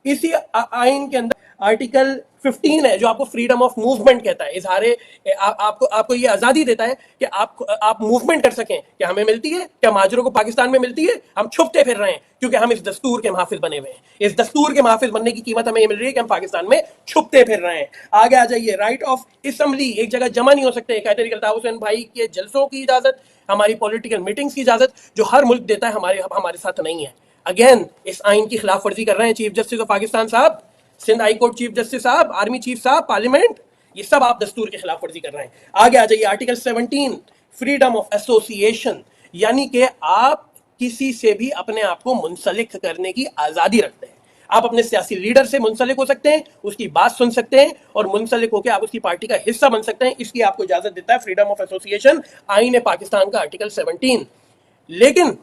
اسی آئین کے اندر آرٹیکل 15 ہے جو آپ کو فریڈم آف موومنٹ کہتا ہے، اظہار آپ کو یہ آزادی دیتا ہے کہ آپ موومنٹ کر سکیں. کیا ہمیں ملتی ہے؟ کیا مہاجروں کو پاکستان میں ملتی ہے؟ ہم چھپتے پھر رہے ہیں کیونکہ ہم اس دستور کے محافظ بنے ہوئے ہیں. اس دستور کے محافظ بننے کی قیمت ہمیں یہ مل رہی ہے کہ ہم پاکستان میں چھپتے پھر رہے ہیں. آگے آ جائیے. رائٹ آف اسمبلی، ایک جگہ جمع نہیں ہو سکتے. قائد طریق الطاف حسین بھائی کے جلسوں کی اجازت، ہماری پولیٹیکل میٹنگز کی اجازت جو ہر ملک دیتا ہے ہمارے ساتھ نہیں ہے. اگین اس آئین کی خلاف ورزی کر رہے ہیں چیف جسٹس آف پاکستان صاحب، Sindh high court chief justice صاحب، آرمی چیف صاحب، پارلیمنٹ، یہ سب آپ دستور کے خلاف ورزی کر رہے ہیں. آگے آ جائیے. آرٹیکل 17 فریڈم آف ایسوسیشن، یعنی کہ آپ کسی سے بھی اپنے آپ کو منسلک کرنے کی آزادی رکھتے ہیں. آپ اپنے سیاسی لیڈر سے منسلک ہو سکتے ہیں، اس کی بات سن سکتے ہیں اور منسلک ہو کے آپ اس کی پارٹی کا حصہ بن سکتے ہیں. اس کی آپ کو اجازت دیتا ہے فریڈم آف ایسوسیشن، آئین پاکستان کا آرٹیکل 17. لیکن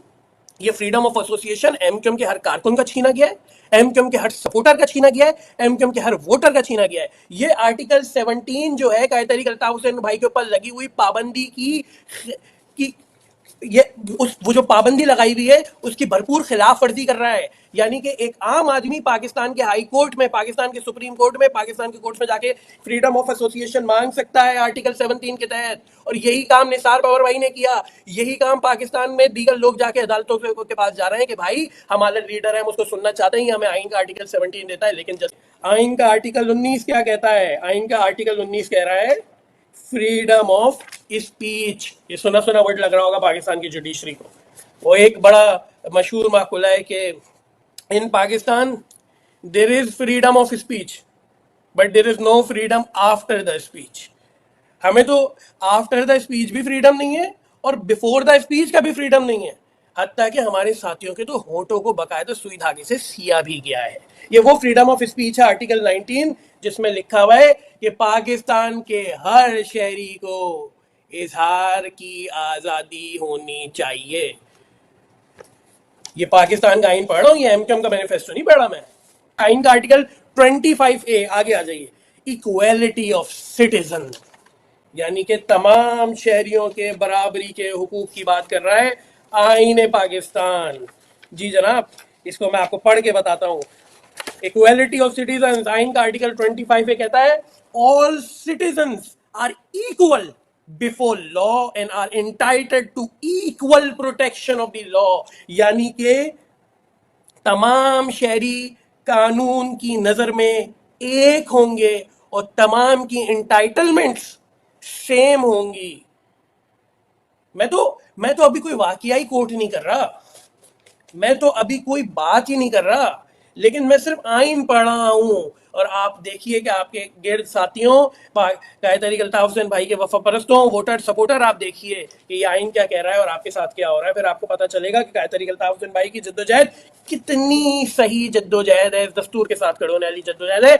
یہ freedom of association M Q M کے ہر کارکن کا چھینا گیا ہے، ایم کیو ایم کے ہر سپورٹر کا چھینا گیا ہے، ایم کیو ایم کے ہر ووٹر کا چھینا گیا ہے. یہ آرٹیکل 17 جو ہے قائد طریق الطاف حسین بھائی کے اوپر لگی ہوئی پابندی کی وہ جو پابندی لگائی ہوئی ہے اس کی بھرپور خلاف ورزی کر رہا ہے. یعنی کہ ایک عام آدمی پاکستان کے ہائی کورٹ میں، پاکستان کے سپریم کورٹ میں، پاکستان کے کورٹ میں جا کے فریڈم آف ایسوسیشن مانگ سکتا ہے آرٹیکل 17 کے تحت. اور یہی کام نثار پاور بھائی نے کیا. یہی کام پاکستان میں دیگر لوگ جا کے عدالتوں کے پاس جا رہے ہیں کہ بھائی ہمارا لیڈر ہے، ہم اس کو سننا چاہتے ہیں، ہمیں آئین کا آرٹیکل 17 دیتا ہے. لیکن آئین کا آرٹیکل 19 کیا کہتا ہے؟ آئین کا آرٹیکل 19 کہہ رہا ہے فریڈم آف اسپیچ. یہ سنا سنا ورڈ لگ رہا ہوگا پاکستان کی جوڈیشری کو. وہ ایک بڑا مشہور مقولہ ہے کہ in Pakistan there is freedom of speech but there is no freedom after the speech. ہمیں تو آفٹر دا اسپیچ بھی فریڈم نہیں ہے اور بیفور دا اسپیچ کا بھی فریڈم نہیں ہے. حتیٰ کہ ہمارے ساتھیوں کے تو ہونٹوں کو باقاعدہ سوئی دھاگے سے سیا بھی گیا ہے. یہ وہ فریڈم آف اسپیچ ہے آرٹیکل 19 جس میں لکھا ہوا ہے کہ پاکستان کے ہر شہری کو اظہار کی آزادی ہونی چاہیے. یہ پاکستان کا آئین پڑھ رہا ہوں، یہ ایم کیو ایم کا مینیفیسٹو نہیں پڑھ رہا میں. آئین کا آرٹیکل 25A. آگے آ جائیے. ایکویلٹی آف سٹیزن، یعنی کہ تمام شہریوں کے برابری کے حقوق کی بات کر رہا ہے آئین پاکستان. جی جناب، اس کو میں آپ کو پڑھ کے بتاتا ہوں. ایکویلٹی آف سٹیزنز، آئین کا آرٹیکل 25A کہتا ہے all citizens are equal before law and are entitled to equal protection of the law. یعنی کہ تمام شہری قانون کی نظر میں ایک ہوں گے اور تمام کی انٹائٹلمنٹس سیم ہوں گی. میں تو ابھی کوئی واقعی کوٹ نہیں کر رہا، میں تو ابھی کوئی بات ہی نہیں کر رہا، لیکن میں صرف آئین پڑھ رہا ہوں. اور آپ دیکھیے کہ آپ کے گرد ساتھیوں، قائد طریق الطاف حسین بھائی کے وفا پرستوں، ووٹر سپورٹر، آپ دیکھیے کہ یہ آئین کیا کہہ رہا ہے اور آپ کے ساتھ کیا ہو رہا ہے. پھر آپ کو پتہ چلے گا کہ قائد طریق الطاف حسین بھائی کی جدوجہد کتنی صحیح جدوجہد ہے، اس دستور کے ساتھ کھڑے ہونے والی جدوجہد ہے.